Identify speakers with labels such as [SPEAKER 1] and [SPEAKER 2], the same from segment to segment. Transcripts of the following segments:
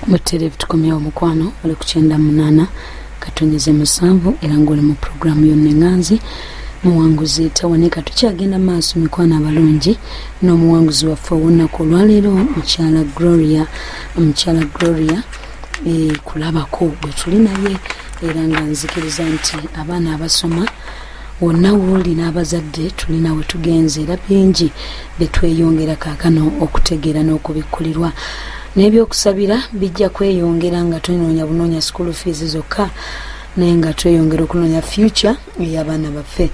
[SPEAKER 1] Muterevu tukomyewo mukwano oli ku 98 katonyeze musanvu era ng'oli mu programu y'Enneŋŋanzi muwanguzi Tawanika. Tukyagenda maaso mikwano abalungi n'omuwanguzi waffe ow'olunaku olwaleero mukyala Gloria kulabako bwe tuli naye era nga nzikiriza nti abaana abasoma wonna wooli n'abazadde tulina we tugenze era bingi betweyongera kaakano okutegeera n'okubikkulirwa n'ebyokusabira bijja kweyongera nga tunoonya bunoonya school fees zokka naye nga tweyongera okunoonya future ey'abaana baffe.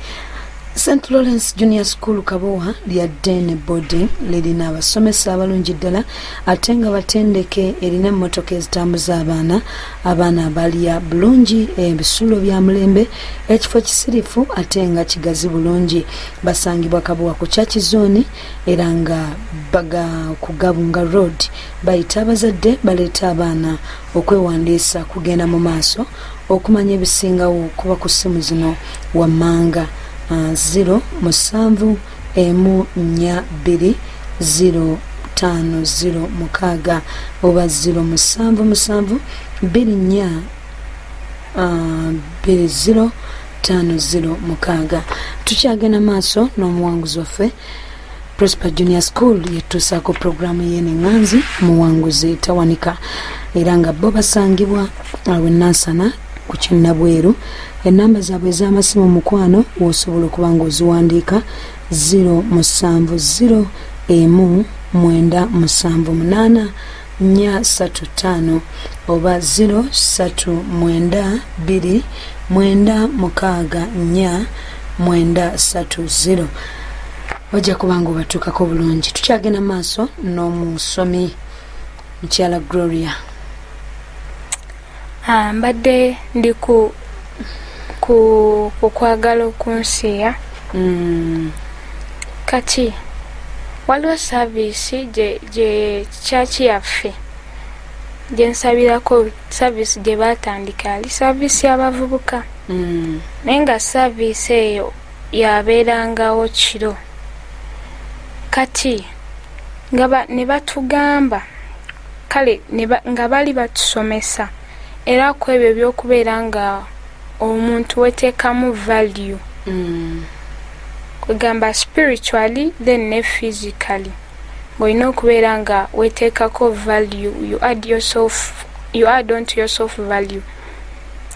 [SPEAKER 1] St. Lawrence Junior School Kabowa lya Dene Boarding lirina abasomesa abalungi ddala ate nga batendeke erina emmotoka ezitambuza abaana abalya bulungi ebisulo bya mulembe ekifo kisirifu ate nga kigazi bulungi. Basangibwa Kabowa ku Church Zone era nga baga ku Gabunga Road. Bayita abazadde baleeta abaana okwewandiisa kugenda mu maaso okumanya ebisingawo kuba ku ssimu zino wammanga 077420506 oba 077420506. Tukyagenda maaso n'omuwanguzi waffe Prosper Junior School yetusaako programu y'Enneŋŋanzi muwanguzi Tawanika era nga bo basangibwa awe Nansana ku Kinnabweru. Enamba zaabwe ez'amasimu mukwano w'osobola okuba ng'oziwandiika 0708978 oba 0392964930 wajja kuba ng'obatuukako bulungi. Tukyagenda maaso n'omusomi mukyala Gloria.
[SPEAKER 2] Mbadde ndi ku kwagala okunsiya kati waliwo saavisi gye kyaki yaffe gye nsabirako saavisi gye baatandika ali saavisi y'abavubuka naye nga saavisi eyo yabeerangawo kiro kati ne batugamba kale nga bali batusomesa era ku ebyo by'okubeera nga omuntu weteekamu value kwegamba spiritually then ne physically ng'olina okubeera nga weteekako value you add on to yourself value.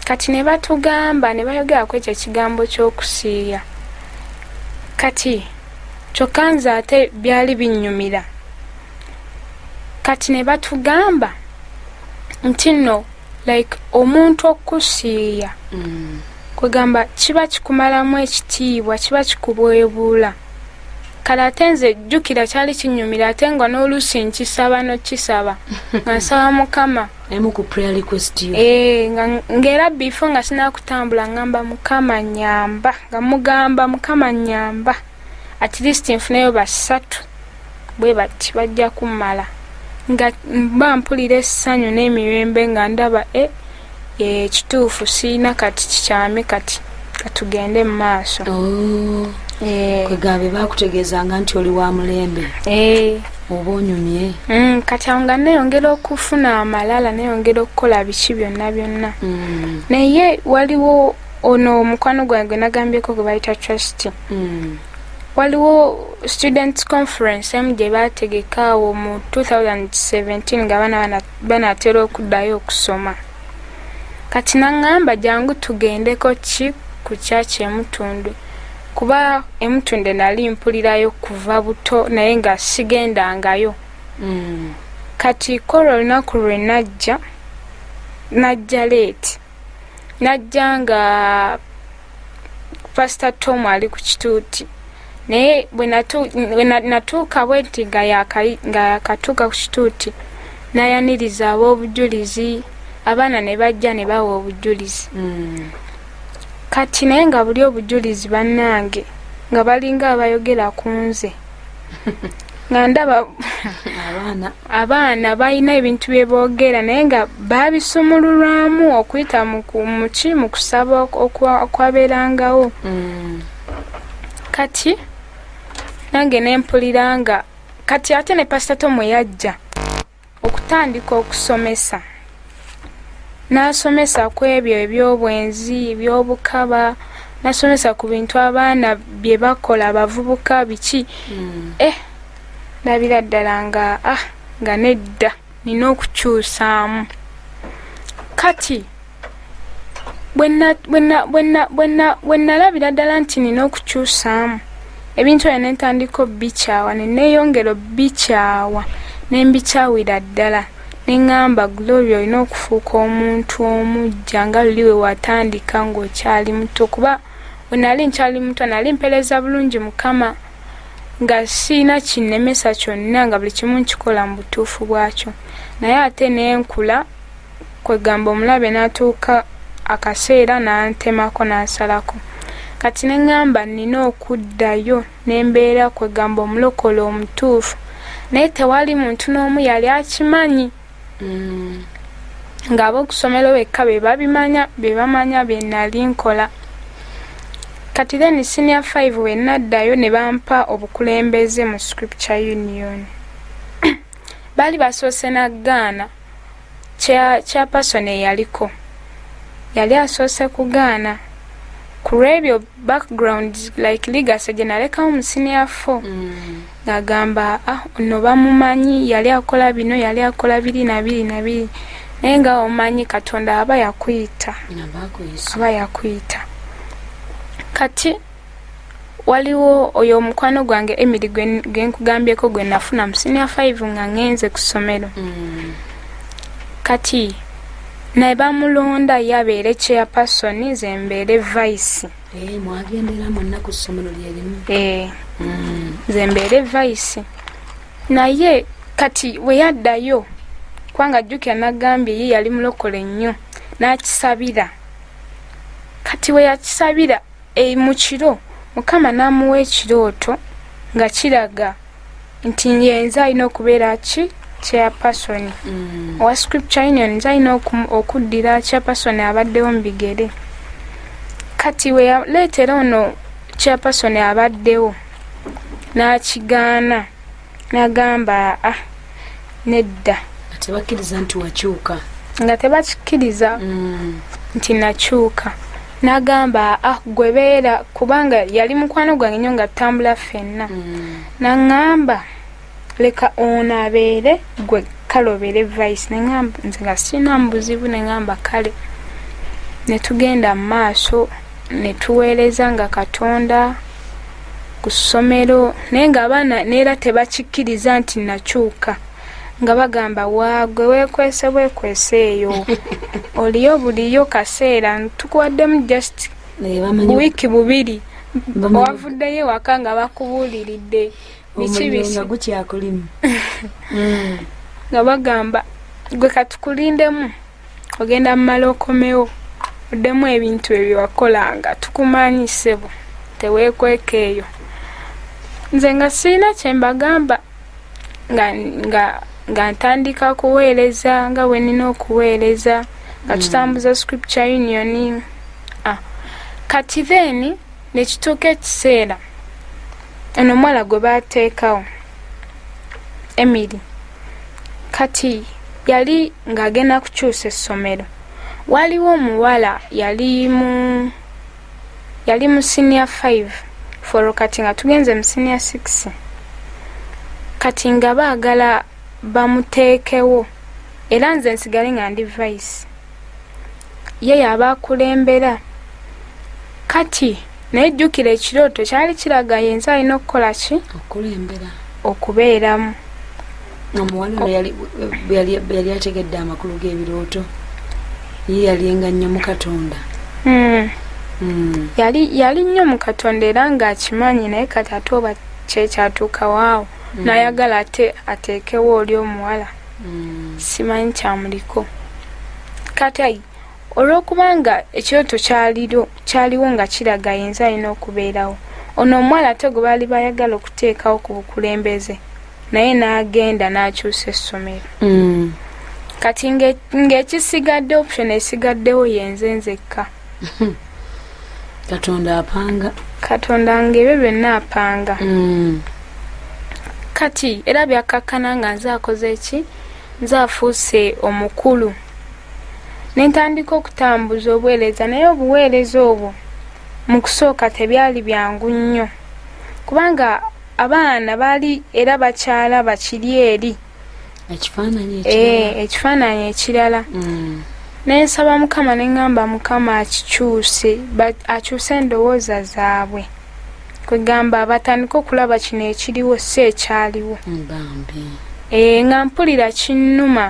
[SPEAKER 2] Kati ne batugamba ne bayogera ku ekyo ekigambo ky'okusiiya kati kyokka nze ate byali binnyumira kati ne batugamba nti nno like omuntu okusiiya kwegamba kiba kikumalamu ekitiibwa kiba kikubwebuula kale ate nze jjukira kyali kinnyumira ate nga n'oluusi nkisaba nokisaba nga nsaba Mukama
[SPEAKER 1] emu ku prayer request yo
[SPEAKER 2] ng'era before nga sinakutambula ngamba Mukama nyamba nga mugamba Mukama nyamba at least nfuneyo basatu bwe bati bajja kummala nga mba mpulira essanyu n'emirembe nga ndaba kituufu siina kati kikyame kati katugende mu maaso.
[SPEAKER 1] Kwegambe bakutegeezanga nti oli wa mulembe oba onyumye
[SPEAKER 2] kati awo nga neeyongera okufuna amalala neeyongera okukola biki byonna byonna naye waliwo ono omukwano gwange nagambyeko gwe bayita trust waliwo students conference emu gye baategeka awo mu 2017 nga banaatera okuddayo okusoma kati naŋŋamba jangu tugendeko ku kyaki Emutundu kuba Emutundu nali mpulirayo kuva buto naye nga sigendangayo kati kolo olunaku lwe najja leeti najja nga Pastor Tom ali ku kituuti naye bwe natuuka bwe nti nga yakatuuka ku kituuti nayaniriza ab'obujulizi abaana ne bajja ne bawa obujulizi kati naye nga buli obujulizi bannange nga balinga abayogera ku nze nga ndaba abaana balina ebintu bye boogera naye nga babisumululwamu okuyita mu kusaba okwabeerangawo kati nange nempulira nga kati ate ne Pastor Tom yajja okutandika okusomesa n'asomesa ku ebyo ebyobwenzi ebyobukaba n'asomesa ku bintu abaana bye bakola abavubuka biki ndabira ddala nga nedda nina okukyusaamu kati bwe nalabira ddala nti nina okukyusaamu ebintu ebyo nentandika obbikyawa neneeyongera obbikyawa nembikyawira ddala neŋŋamba Gloria olina okufuuka omuntu omujja nga luli we watandika ng'okyali muto kuba bwe nali nkyali muto nali mpeereza bulungi Mukama nga siina kinnemesa kyonna nga buli kimu nkikola mu butuufu bwakyo naye ate nenkula kwegamba omulabe n'atuuka akaseera n'antemako n'ansalako kati neŋŋamba nina okuddayo nembeera kwegamba omulokole omutuufu naye tewali muntu n'omu yali akimanyi ng'ab'okusomero bekka be bamanya bye nali nkola kati then senior 5 we naddayo ne bampa obukulembeze mu Scripture Union bali basoose nagaana chairperson eyaliko yali asoose kugaana ku ebyo background like legacy gye nalekawo mu senior 4 ng'agamba ono bamumanyi yali akola bino yali akola biri na biri naye nga omanyi Katonda aba yakuyita kati waliwo oyo omukwano gwange Emily gwenkugambyeko gwe nafuna mu senior 5 nga ngenze ku ssomero kati naye bamulonda yabeere chairperson ze mbeere vice
[SPEAKER 1] mwagendera mwonna ku ssomero lyerimu
[SPEAKER 2] ze mbeere vice naye kati we yaddayo kubanga jjukira nagambye ye yali mulokole nnyo n'akisabira kati we yakisabira mu kiro Mukama n'amuwa ekirooto nga kiraga nti yenze alina okubeera chairperson owa Scripture Union nze alina okuddira chairperson abaddewo mu bigere kati we yaleetera ono chairperson abaddewo n'akigaana n'agamba nedda
[SPEAKER 1] tebakkiriza nti wakyuka
[SPEAKER 2] nga tebakikkiriza nti nakyuka n'agamba gwe beera kubanga yali mukwano gwange nnyo nga tutambula ffenna n'aŋŋamba leka ono abeere gwe kale obeere vice neŋŋamba nze nga sirina mu buzibu neŋŋamba kale ne tugenda mu maaso ne tuweereza nga Katonda ku ssomero naye ng'abaana neera tebakikkiriza nti nakyuka nga bagamba waagwe weekwese eyo oliyo buliyo kaseera tukuwaddemu just wiiki 2 wavuddeyo waka nga bakubuuliridde
[SPEAKER 1] biki gukyakulimu
[SPEAKER 2] nga bagamba gwe katukulindemu ogenda mumala okomewo oddemu ebintu ebyo wakolanga tukumanyi ssebo teweekweka eyo nze nga sirina kyembagamba nga ntandika kuweereza nga bwe nina okuweereza nga tutambuza Scripture Union kati then nekituuka ekiseera ono omuwala gwe baateekawo Emily kati yali ng'agenda kukyusa essomero waliwo omuwala yali mu senior 5 for kati nga tugenze mu senior 6 kati nga baagala bamuteekewo era nze nsigale nga ndi vice ye yabaakulembera kati naye jjukira ekirooto kyali kiraga yenze alina okukola ki okubeeramu
[SPEAKER 1] omuwala ono yali ategedde amakulu g'ebirooto ye yalinga nnyo mu Katonda
[SPEAKER 2] yali nnyo mu Katonda era ng'akimanyi naye kati ate oba kyekyatuuka waawo n'ayagala ate ateekewo oli omuwala simanyi kyamuliko kati olw'okubanga ekyoto kyaliwo nga kiraga yenze alina okubeerawo ono omuwala ate gwe baali bayagala okuteekawo ku bukulembeze naye n'agenda n'akyusa essomero kati ng'ekisigadde option esigaddewo yenze nzekka Katonda ng'ebyo byonna apanga kati era byakkakkana nga nze akoze ki nze afuuse omukulu nentandika okutambuza obuweereza naye obuweereza obwo mu kusooka tebyali byangu nnyo kubanga abaana baali era bakyala bakiri eri ekifaananyi ekirala nensaba mukama neŋŋamba mukama akikyuse akyuse endowooza zaabwe kwegamba batandika okulaba kino ekiriwo si ekyaliwo nga mpulira kinnuma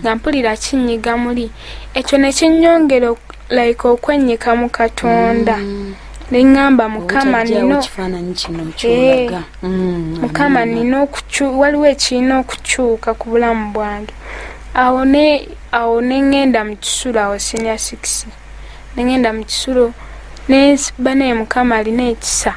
[SPEAKER 2] nga mpulira kinyiga muli ekyo ne kinnyongera like okwennyika mu Katonda neŋŋamba mukama nino mukama nino waliwo ekirina okukyuka ku bulamu bwange awo neŋŋenda mu kisulo awo senior 6 neŋŋenda mu kisulo nensiba naye mukama alina ekisa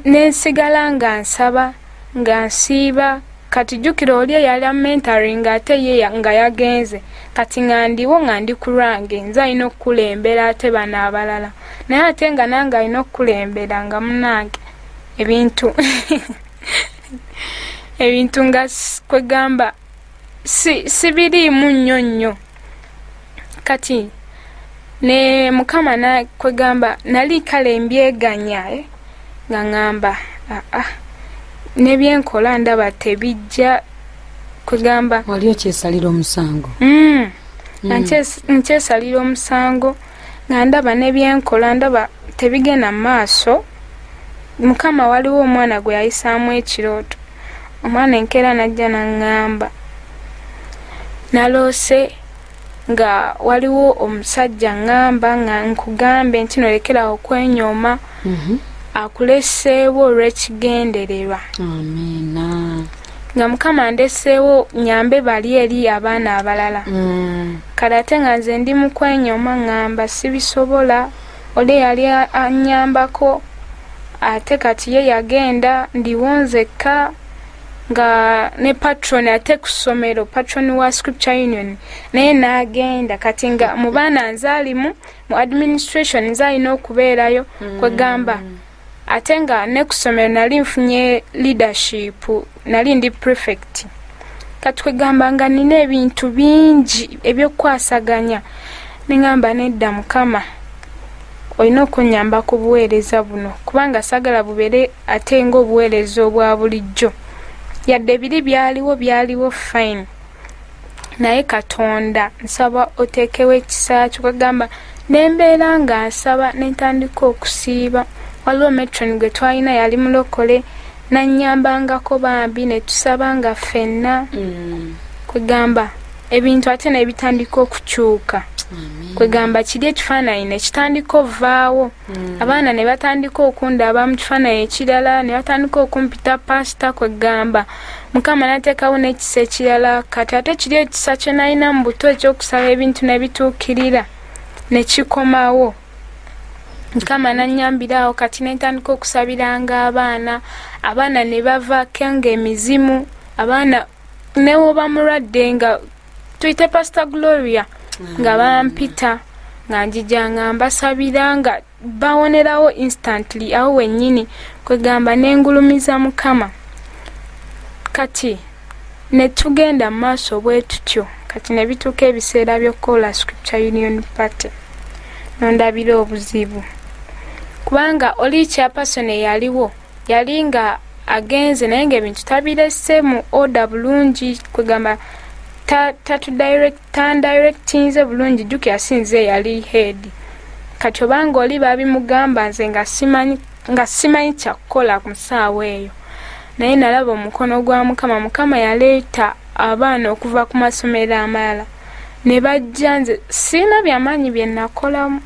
[SPEAKER 2] nensigala nga nsaba nga nsiiba kati jjukira oli eyali mentoring ate ye nga yagenze kati nga ndiwo nga ndi ku lwange nze alina okukulembera ate bano abalala naye ate nga nange alina okukulembera nga munange ebintu nga kwegamba sibiriimu nnyo kati ne mukama kwegamba nali kale mbyeganya nga ŋŋamba nebyenkola ndaba tebijja kwegamba
[SPEAKER 1] wali okyesalira omusango
[SPEAKER 2] nkyesalira omusango nga ndaba nebyenkola ndaba tebigenda mu maaso mukama waliwo omwana gwe yayisaamu ekirooto omwana enkeera najja naŋŋamba naloose nga waliwo omusajja ŋŋamba nga nkugambe nti nolekerawo okwenyooma akuleseewo olw'ekigendererwa nga mukama ndeseewo nyambe bali eri abaana abalala kale ate nga nze ndi mu kwenyooma ŋŋamba sibisobola oli yali anyambako ate kati ye yagenda ndiwonzekka nga ne patron ate ku ssomero patron wa Scripture Union naye n'agenda kati nga mu baana nzaalimu mu administration nzaalina okubeerayo kwegamba ate nga ne ku ssomero nali nfunye leadership nali ndi prefect kati kwegamba nga nina ebintu bingi ebyokukwasaganya neŋŋamba nedda mukama olina okunyamba ku buweereza buno kubanga sagala bubeere ate ng'obuweereza obwa bulijjo yadde biri byaliwo fine naye Katonda nsaba oteekewo ekisa kyo kwegamba nembeera nga nsaba nentandika okusiiba waliwo metron gwe twalina yali mulokole nannyambangako bambi netusabanga ffenna kwegamba ebintu ate nebitandika okukyuka kwegamba kiri ekifaananyi nekitandika ovaawo abaana ne batandika okundaba mu kifaananyi ekirala ne batandika okumpita pasita kwegamba mukama nateekawo n'ekisa ekirala kati ate kiri ekisa kye nalina mu buto ekyokusaba ebintu ne bituukirira ne kikomawo mukama nannyambirawo kati netandika okusabiranga abaana ne bavaako ng'emizimu abaana newoba mulwadde nga tuyite pasita Gloria nga bampita nga njija nga mbasabira nga bawonerawo instantly awo wennyini kwegamba nengulumiza mukama kati netugenda mu maaso bwe tutyo kati ne bituuka ebiseera by'okukola Scripture Union Party nondabira obuzibu kubanga oli chairperson yaliwo yali nga agenze naye ng'ebintu tabirese mu order bulungi kwegamba tandirectinze bulungi jjuki yasinze yali head kati obanga oli babimugamba nze nga simanyi kyakukola ku nsaawa eyo naye nalaba omukono gwa mukama yaleeta abaana okuva ku masomero amalala ne bajja nze sirina byamaanyi bye nakolamu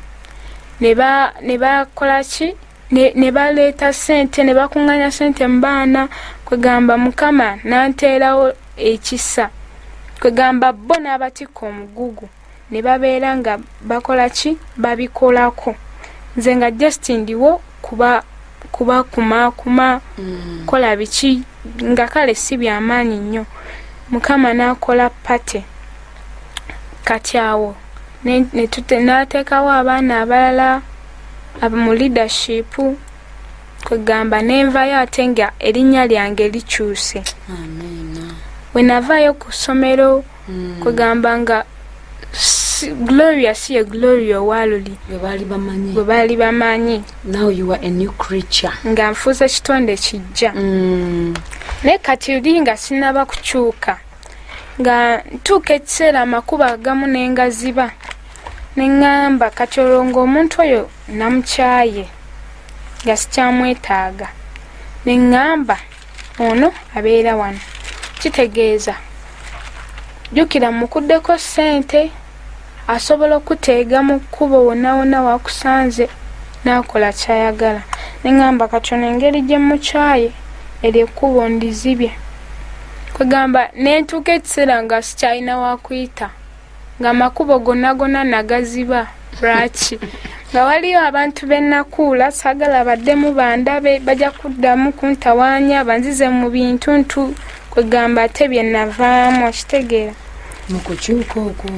[SPEAKER 2] ne bakola ki ne baleeta ssente ne bakuŋŋanya ssente mu baana kwegamba mukama nanteerawo ekisa kwegamba bo n'abatikka omugugu ne babeera nga bakola ki babikolako nze nga just ndiwo kuba kumaakuma kola biki nga kale si byamaanyi nnyo mukama n'akola pate kati awo n'ateekawo abaana abalala mu leadership kwegamba nenvayo ate nga erinnya lyange likyuse wenavaayo ku ssomero kwegamba nga Gloria siye Gloria owaluli bwe baali bamanyi.
[SPEAKER 1] Now you are a new creature.
[SPEAKER 2] Nga nfuuza kitonde kijja. Naye kati oli nga sinaba kukyuka. Nga ntuuka ekiseera amakubo agamu nengaziba. Ne ŋŋamba kati olwo ng'omuntu oyo namukyaye nga sikyamwetaaga. Ne ŋŋamba ono abeera wano. Kitegeeza jjukira mukuddeko ssente asobola okuteega mu kkubo wonna wonna wakusanze n'akola kyayagala. Ne ŋŋamba kati ono engeri gye mukyaye eryo ekkubo ndizibye. Kwegamba ne ntuuka ekiseera nga sikyalina wakuyita nga amakubo gonna nagaziba lwaki nga waliyo abantu bennakuula saagala baddemu bandabe bajja kuddamu kuntawaanya banzize mu bintu ntu kwegamba ate bye navaamu okitegeera
[SPEAKER 1] mu kukyuka okwo.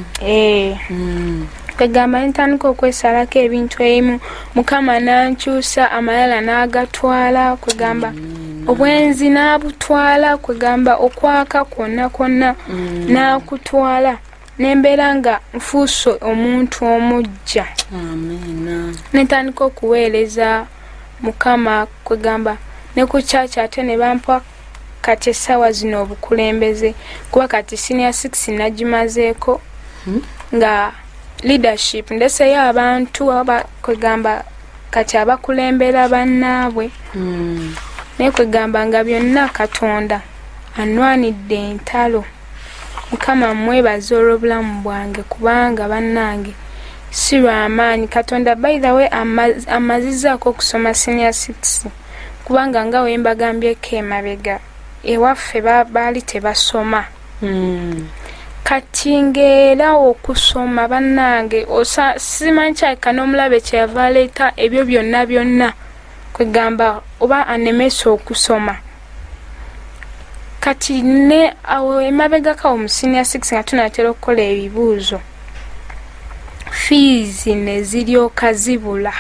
[SPEAKER 2] Kwegamba ntandika okwesalako ebintu ebimu Mukama nankyusa amalala n'agatwala kwegamba obwenzi n'abutwala kwegamba okwaka kwonna n'akutwala nembeera nga nfuuse omuntu omujja. Nentandika okuweereza Mukama kwegamba ne ku kyaki ate ne bampa kati essaawa zino obukulembeze kuba kati senior 6 nagimazeeko nga leadership ndeseyo abantu kwegamba kati abakulembera bannaabwe. Naye kwegamba nga byonna Katonda anwanidde entalo. Mukama mwebaza olw'obulamu bwange kubanga bannange si lw'amaanyi. Katonda by the way amazizaako okusoma senior 6 kubanga nga we mbagambyeko emabega ewaffe baali tebasoma. Kati ng'era okusoma bannange simanyi kyaleka n'omulabe kyeyava aleeta ebyo byonna kwegamba oba anemesa okusoma. Kati ne awo emabegakawo mu senior 6 nga tunatera okukola ebibuuzo fees ne ziryoka zibula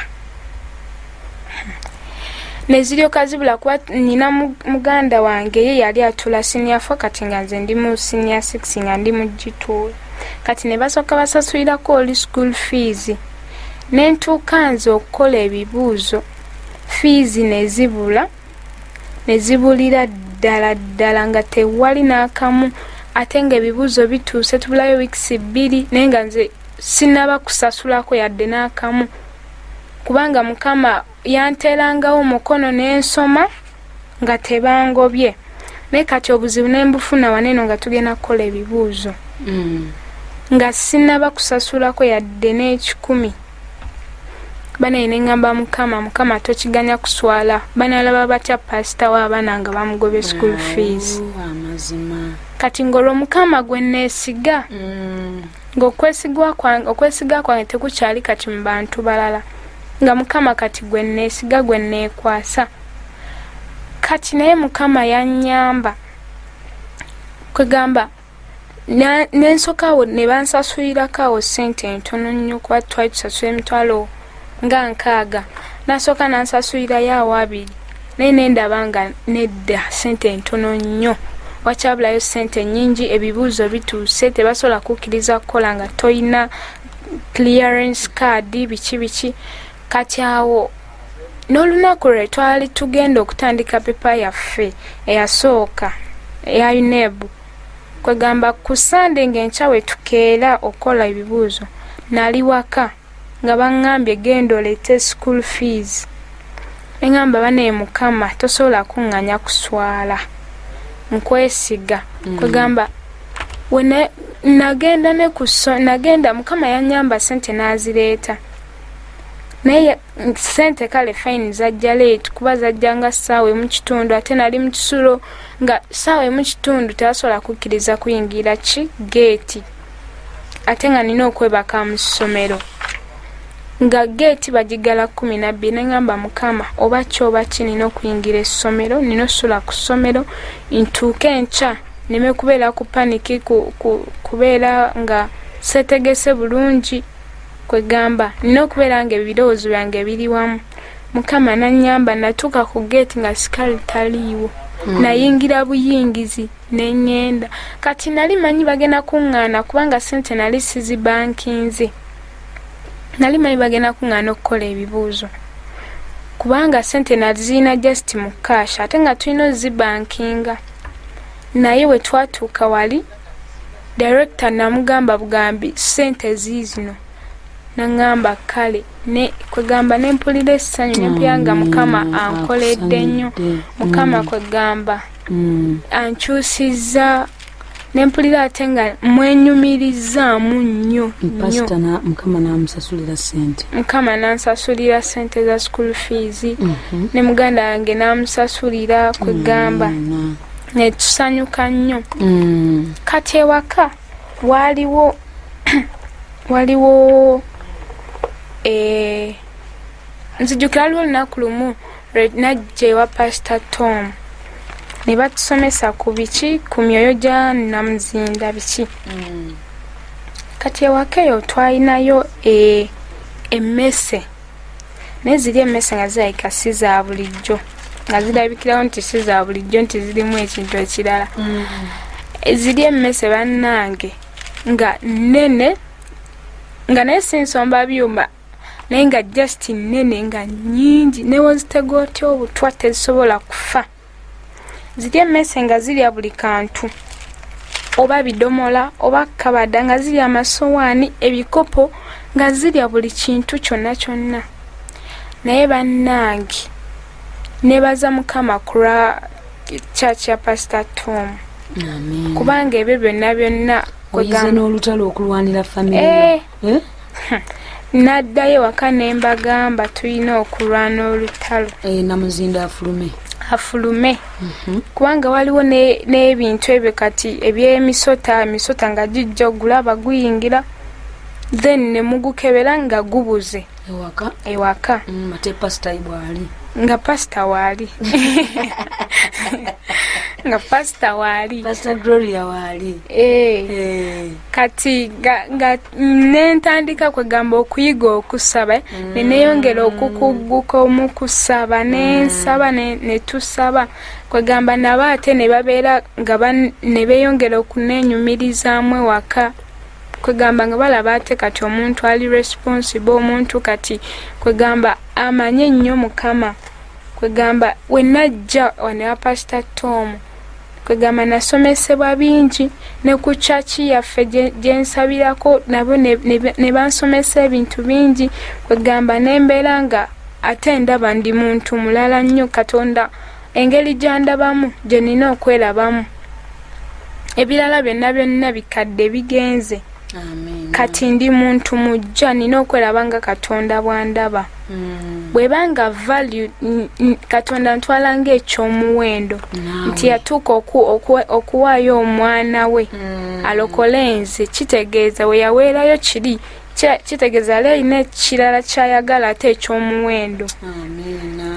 [SPEAKER 2] kuba nina muganda wange ye yali atula senior 4 kati nga nze ndi mu senior 6 nga ndi mu gituula. Kati ne basooka basasulirako oli school fees ne ntuuka nze okukola ebibuuzo fees ne zibulira ddala nga tewali n'akamu ate ng'ebibuuzo bituuse tubulayo weeks 2 naye nga nze sinaba kusasulako yadde n'akamu kubanga Mukama yanteerangawo omukono n'ensoma nga tebangobye. Naye kati obuzibu ne mbufuna waneeno nga tugenda kukola ebibuuzo nga sinaba kusasulako yadde n'ekikumi. Banaye ne ŋŋamba Mukama tokiganya kuswala banalaba batya pasita w'abaana nga bamugobye school fees. Kati ng'olwo Mukama gwe neesiga ng'okwesiga kwange tekukyali kati mu bantu balala nga Mukama kati gwe neesiga gwe neekwasa. Kati naye Mukama yannyamba kwegamba nensookawo ne bansasulirako ssente entono nnyo kuba twali tusasula emitwalo nga 6 nasooka nansasulirayo 2 naye nendaba nga nedda ssente entono nnyo wakyabulayo ssente nnyingi ebibuuzo bituuse tebasobola kukkiriza kukola nga toyina clearance card biki. Kati awo n'olunaku lwe twali tugenda okutandika pepa yaffe eyasooka eya UNEB kwegamba ku Sunday ng'enkya we tukeera okukola ebibuuzo nali waka nga baŋŋambye genda oleete school fees. Eŋŋamba banaye Mukama tosobola kuŋŋanya kuswala nkwesiga kwegamba we nagenda Mukama yannyamba ssente n'azireeta naye ssente kale fine zajja late kuba zajja nga ssaawa emu kitundu ate nali mu kisulo nga ssaawa emu kitundu tebasobola kukkiriza kuyingira geeti ate nga nina okwebaka mu ssomero nga geeti bagigala 12. Neŋŋamba Mukama oba kyoba ki nina okuyingira essomero nina osula ku ssomero ntuuke enkya neme kubeera ku paniki kubeera nga seetegese bulungi kwegamba nina okubeera nga ebirowoozo byange biri wamu. Mukama nannyamba natuuka ku geeti nga sikali taliiwo nayingira buyingizi neŋŋenda kati nali manyi bagenda kuŋŋaana kubanga sente nali sizibankinze nali manyi bagenda kuŋŋaana okukola ebibuuzo kubanga sente nazirina just mu cash ate nga tulina ozibankinga naye we twatuuka wali director namugamba bugambi sente ziizino naŋŋamba kale ne kwegamba nempulira essanyu nempulanga mukama ankoledde nnyo mukama kwegamba ankyusizza nempulira ate nga mwenyumirizaamu nnyo
[SPEAKER 1] pastor na mukama namusasulira sente
[SPEAKER 2] mukama nansasulira sente za school fees ne muganda wange namusasulira kwegamba netusanyuka nnyo kati ewaka waliwo nzijukira waliwo olunaku lumu najja ewa pastor Tom ne batusomesa ku biki ku myoyo gya Namuzinda biki kati ewaka eyo twalinayo emmese naye ziri emmese nga zirabika si za bulijjo nga zirabikirawo nti si za bulijjo nti zirimu ekintu ekirala ziri emmese bannange nga nnene nga naye si nsomba byuma naye nga just nnene nga nnyingi newozitega otya obutwa tezisobola kufa ziri emmese nga zirya buli kantu oba bidomola oba kabada nga zirya amasowaani ebikopo nga zirya buli kintu kyonna kyonna naye bannange nebaza mukama kulwa church ya pastor Tom kubanga ebyo byonna
[SPEAKER 1] oyize n'olutalo okulwanira famire
[SPEAKER 2] naddayo waka nembagamba tulina okulwana olutalo
[SPEAKER 1] Namuzinda afulume
[SPEAKER 2] kubanga waliwo n'ebintu ebyo kati ebyemisota nga gijja ogulaba guyingira then nemugukebera nga gubuze ewaka
[SPEAKER 1] ate pastor bwali
[SPEAKER 2] nga pastor wali nga pastor wali
[SPEAKER 1] pastor Gloria wali
[SPEAKER 2] kati nga nentandika kwegamba okuyiga okusaba neneyongera okukugguka omukusaba nensaba netusaba kwegamba nabo ate ne babeera nga ne beeyongera okunenyumirizaamu ewaka kwegamba nga balaba ate kati omuntu ali responsible omuntu kati kwegamba amanye nnyo mukama kwegamba wenajja wanewa pastor Tom kwegamba nasomesebwa bingi ne ku chachi yaffe gyensabirako nabo ne bansomesa ebintu bingi kwegamba nembeera nga ate ndaba ndi muntu mulala nnyo Katonda engeri gyandabamu gye nina okwerabamu ebirala byonna bikadde bigenze kati ndi muntu mujja nina okweraba nga Katonda bwandaba bwebanga value Katonda ntwala ng'ekyomuwendo nti yatuuka okuwaayo omwana we alokole nze kitegeeza we yaweerayo kiri kitegeeza ali alina ekirala kyayagala ate ekyomuwendo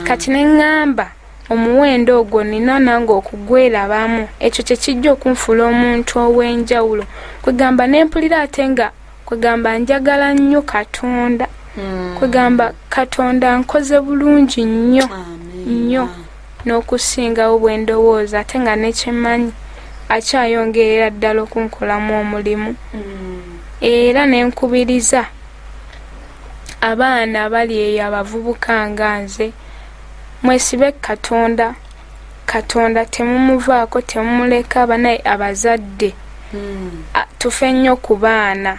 [SPEAKER 2] kati neŋŋamba omuwendo ogwo nina nange okugwerabamu ekyo kyekijja okunfuula omuntu ow'enjawulo kwegamba nempulira ate nga kwegamba njagala nnyo Katonda kwegamba Katonda nkoze bulungi nnyo n'okusingawo bwe ndowooza ate nga nekyemanyi akyayongerera ddala okunkolamu omulimu era nenkubiriza abaana abali eyo abavubuka nga nze mwesibe Katonda temumuvaako temumuleka banaye abazadde tufe nnyo ku baana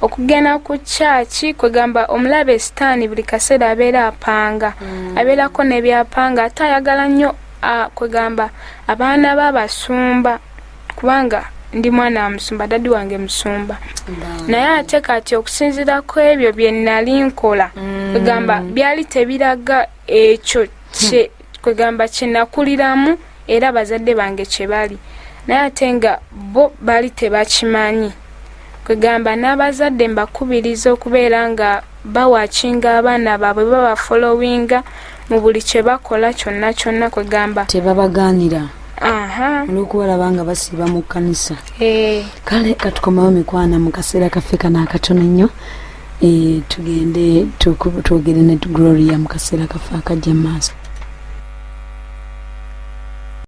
[SPEAKER 2] okugenda ku chachi kwegamba omulabe sitaani buli kaseera abeera apanga abeerako nebyapanga ate ayagala nnyo kwegamba abaana babasumba kubanga ndi mwana wa musumba dadi wange musumba naye ate kati okusinziirako ebyo bye nali nkola kwegamba byali tebiraga ekyo kwegamba kyenakuliramu era bazadde bange kyebali naye ate nga bo bali tebakimanyi kwegamba n'abazadde mbakubiriza okubeera nga bawakinga abaana baabwe babafolowinga mu buli kye bakola kyonna kwegamba
[SPEAKER 1] tebabagaanira olwokubalaba nga basiiba mu kkanisa kale katukomawo mikwana mu kaseera kaffe kano akatono nnyo tugende twogere ne Gloria mu kaseera kaffe akajja maaso.